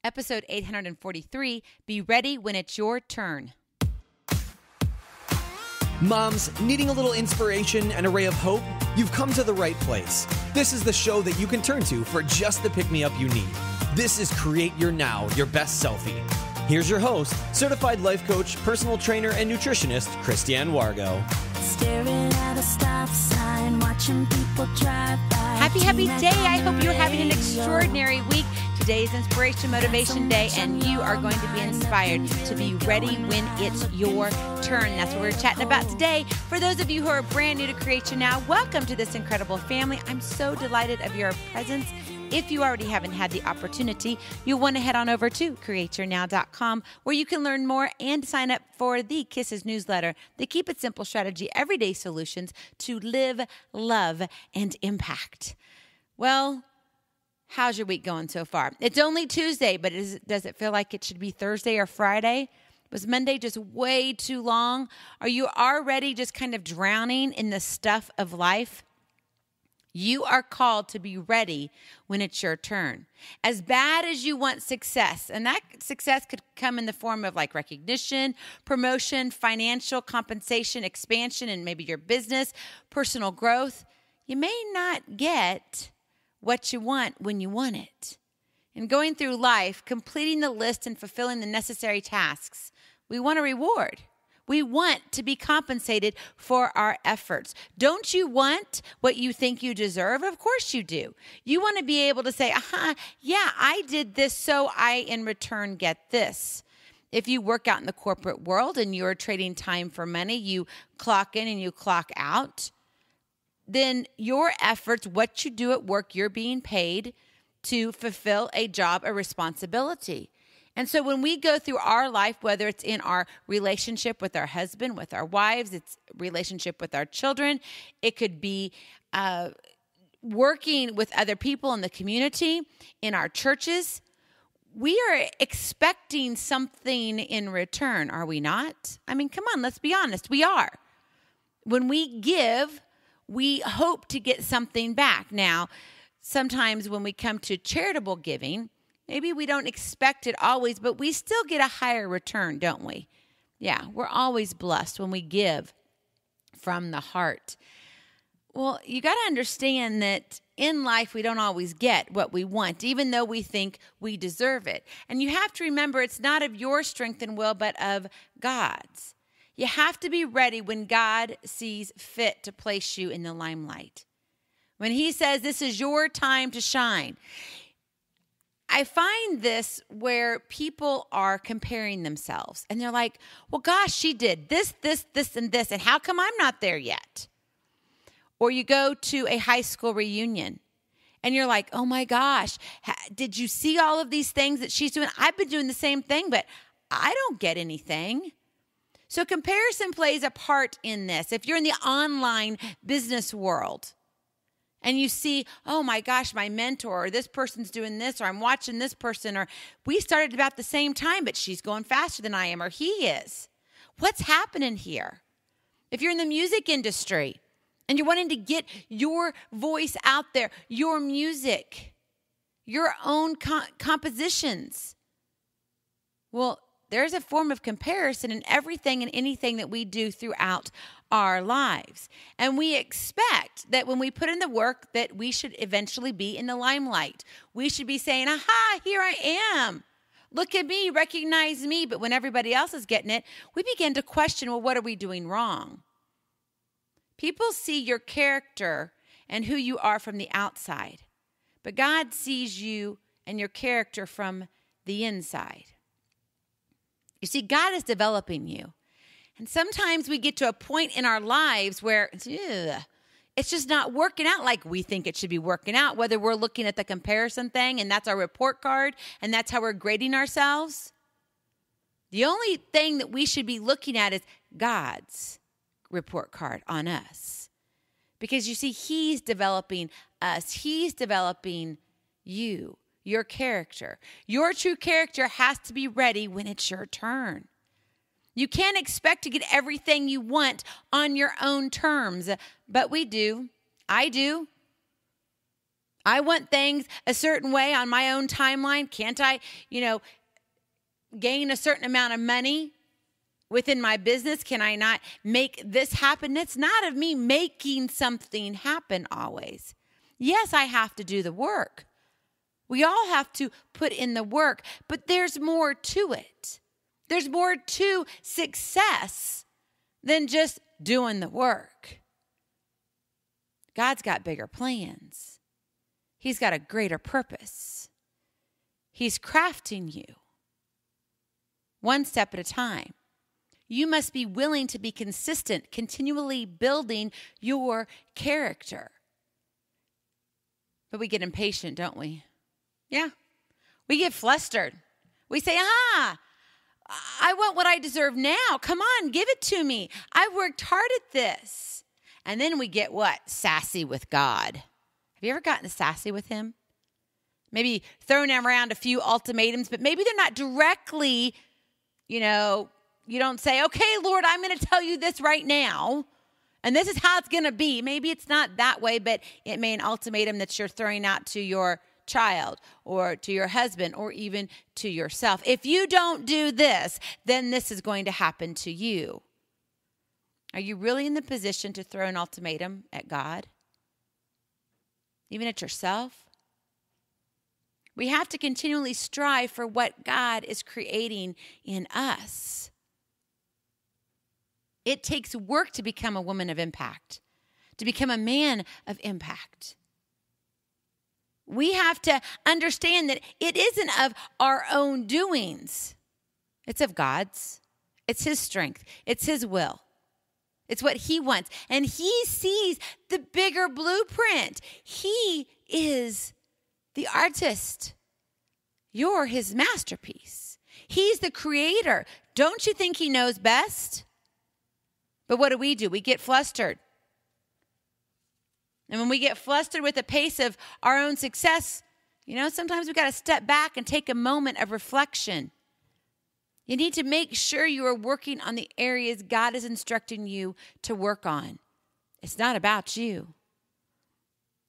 episode 843, Be Ready When It's Your Turn. Moms, needing a little inspiration and a ray of hope? You've come to the right place. This is the show that you can turn to for just the pick-me-up you need. This is Create Your Now, Your Best Selfie. Here's your host, certified life coach, personal trainer, and nutritionist, Christiane Wargo. Staring at a stop sign, watching people drive by. Happy day. I hope you're having an extraordinary week. Today is Inspiration Motivation Day, and you are going to be inspired to be ready when it's your turn. That's what we're chatting about today. For those of you who are brand new to Create Your Now, welcome to this incredible family. I'm so delighted of your presence. If you already haven't had the opportunity, you'll want to head on over to createyournow.com, where you can learn more and sign up for the Kisses newsletter, the Keep It Simple Strategy Everyday Solutions to live, love, and impact. Well, how's your week going so far? It's only Tuesday, but does it feel like it should be Thursday or Friday? Was Monday just way too long? Are you already just kind of drowning in the stuff of life? You are called to be ready when it's your turn. As bad as you want success, and that success could come in the form of like recognition, promotion, financial compensation, expansion, and maybe your business, personal growth, you may not get what you want when you want it. And going through life, completing the list and fulfilling the necessary tasks, we want a reward. We want to be compensated for our efforts. Don't you want what you think you deserve? Of course you do. You want to be able to say, yeah, I did this, so I in return get this. If you work out in the corporate world and you're trading time for money, you clock in and you clock out, then your efforts, what you do at work, you're being paid to fulfill a job, a responsibility. And so when we go through our life, whether it's in our relationship with our husband, with our wives, it's relationship with our children, it could be working with other people in the community, in our churches, we are expecting something in return, are we not? I mean, come on, let's be honest, we are. When we give, we hope to get something back. Now, sometimes when we come to charitable giving, maybe we don't expect it always, but we still get a higher return, don't we? Yeah, we're always blessed when we give from the heart. Well, you got to understand that in life, we don't always get what we want, even though we think we deserve it. And you have to remember, it's not of your strength and will, but of God's. You have to be ready when God sees fit to place you in the limelight. When he says, this is your time to shine. I find this where people are comparing themselves and they're like, well, gosh, she did this, and this, and how come I'm not there yet? Or you go to a high school reunion and you're like, oh my gosh, did you see all of these things that she's doing? I've been doing the same thing, but I don't get anything. So comparison plays a part in this. If you're in the online business world, and you see, oh my gosh, my mentor, or this person's doing this, or I'm watching this person, or we started about the same time, but she's going faster than I am, or he is. What's happening here? If you're in the music industry and you're wanting to get your voice out there, your music, your own compositions, well, there's a form of comparison in everything and anything that we do throughout our lives. And we expect that when we put in the work that we should eventually be in the limelight. We should be saying, aha, here I am. Look at me, recognize me. But when everybody else is getting it, we begin to question, well, what are we doing wrong? People see your character and who you are from the outside. But God sees you and your character from the inside. You see, God is developing you. And sometimes we get to a point in our lives where it's just not working out like we think it should be working out, whether we're looking at the comparison thing and that's our report card and that's how we're grading ourselves. The only thing that we should be looking at is God's report card on us. Because you see, he's developing us. He's developing you. Your character. Your true character has to be ready when it's your turn. You can't expect to get everything you want on your own terms, but we do. I do. I want things a certain way on my own timeline. Can't I, gain a certain amount of money within my business? Can I not make this happen? It's not of me making something happen always. Yes, I have to do the work. We all have to put in the work, but there's more to it. There's more to success than just doing the work. God's got bigger plans. He's got a greater purpose. He's crafting you one step at a time. You must be willing to be consistent, continually building your character. But we get impatient, don't we? Yeah. We get flustered. We say, I want what I deserve now. Come on, give it to me. I worked hard at this. And then we get what? Sassy with God. Have you ever gotten sassy with him? Maybe throwing around a few ultimatums, but maybe they're not directly, you don't say, okay, Lord, I'm going to tell you this right now, and this is how it's going to be. Maybe it's not that way, but it may be an ultimatum that you're throwing out to your child or to your husband or even to yourself. If you don't do this, then this is going to happen to you. Are you really in the position to throw an ultimatum at God? Even at yourself? We have to continually strive for what God is creating in us. It takes work to become a woman of impact, to become a man of impact. We have to understand that it isn't of our own doings. It's of God's. It's his strength. It's his will. It's what he wants. And he sees the bigger blueprint. He is the artist. You're his masterpiece. He's the creator. Don't you think he knows best? But what do? We get flustered. And when we get flustered with the pace of our own success, sometimes we've got to step back and take a moment of reflection. You need to make sure you are working on the areas God is instructing you to work on. It's not about you.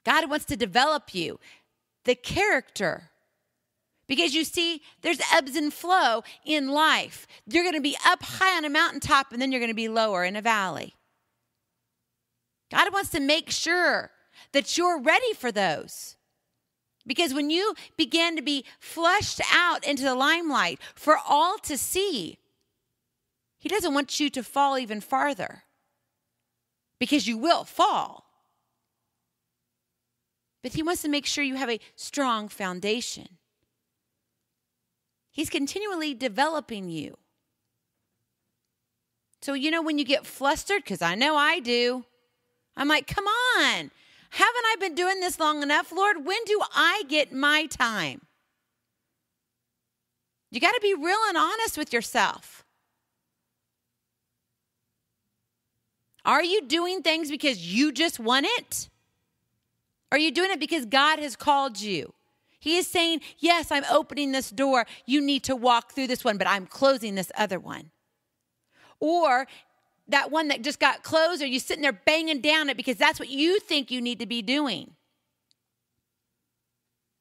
God wants to develop you, the character. Because you see, there's ebbs and flow in life. You're going to be up high on a mountaintop, and then you're going to be lower in a valley. God wants to make sure that you're ready for those. Because when you begin to be flushed out into the limelight for all to see, he doesn't want you to fall even farther. Because you will fall. But he wants to make sure you have a strong foundation. He's continually developing you. So, when you get flustered, because I know I do, I'm like, come on. Haven't I been doing this long enough, Lord? When do I get my time? You got to be real and honest with yourself. Are you doing things because you just want it? Are you doing it because God has called you? He is saying, yes, I'm opening this door. You need to walk through this one, but I'm closing this other one. Or that one that just got closed, or you sitting there banging down it because that's what you think you need to be doing.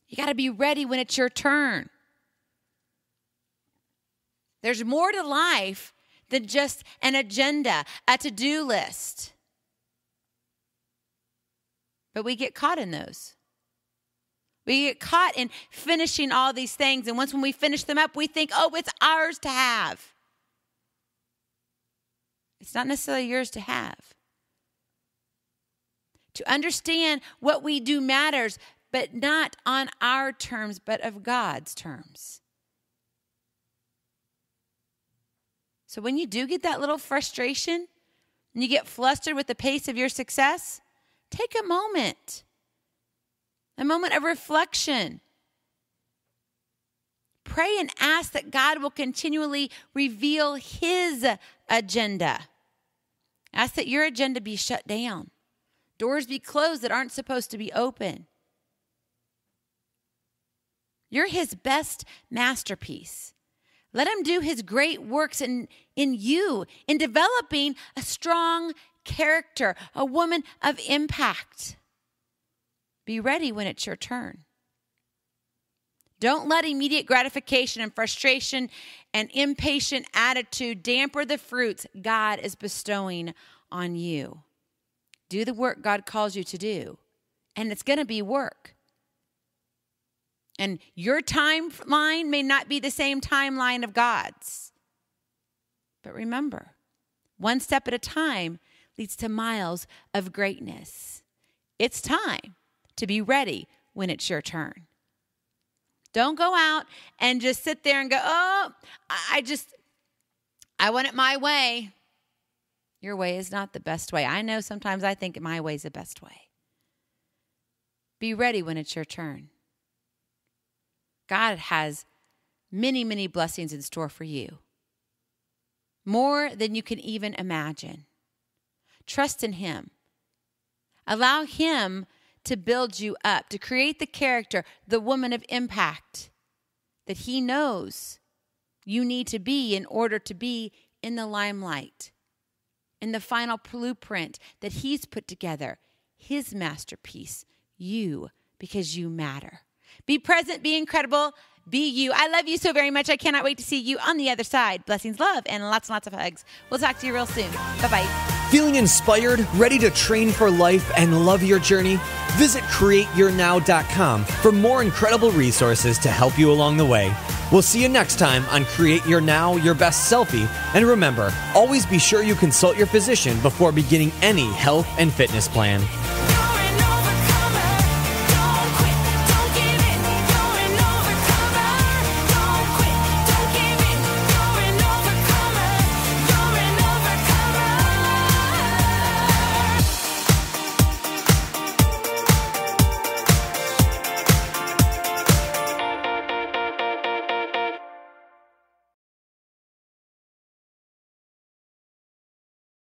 You got to be ready when it's your turn. There's more to life than just an agenda, a to-do list. But we get caught in those. We get caught in finishing all these things. And once when we finish them up, we think, it's ours to have. It's not necessarily yours to have. To understand what we do matters, but not on our terms, but of God's terms. So when you do get that little frustration and you get flustered with the pace of your success, take a moment of reflection. Pray and ask that God will continually reveal his agenda. Ask that your agenda be shut down. Doors be closed that aren't supposed to be open. You're his best masterpiece. Let him do his great works in you, in developing a strong character, a woman of impact. Be ready when it's your turn. Don't let immediate gratification and frustration and impatient attitude dampen the fruits God is bestowing on you. Do the work God calls you to do, and it's going to be work. And your timeline may not be the same timeline of God's. But remember, one step at a time leads to miles of greatness. It's time to be ready when it's your turn. Don't go out and just sit there and go, oh, I want it my way. Your way is not the best way. I know sometimes I think my way is the best way. Be ready when it's your turn. God has many, many blessings in store for you. More than you can even imagine. Trust in Him. Allow Him to build you up, to create the character, the woman of impact that He knows you need to be in order to be in the limelight, in the final blueprint that He's put together, His masterpiece, you, because you matter. Be present, be incredible, be you. I love you so very much. I cannot wait to see you on the other side. Blessings, love, and lots of hugs. We'll talk to you real soon. Bye-bye. Feeling inspired, ready to train for life, and love your journey? Visit createyournow.com for more incredible resources to help you along the way. We'll see you next time on Create Your Now, Your Best Selfie. And remember, always be sure you consult your physician before beginning any health and fitness plan.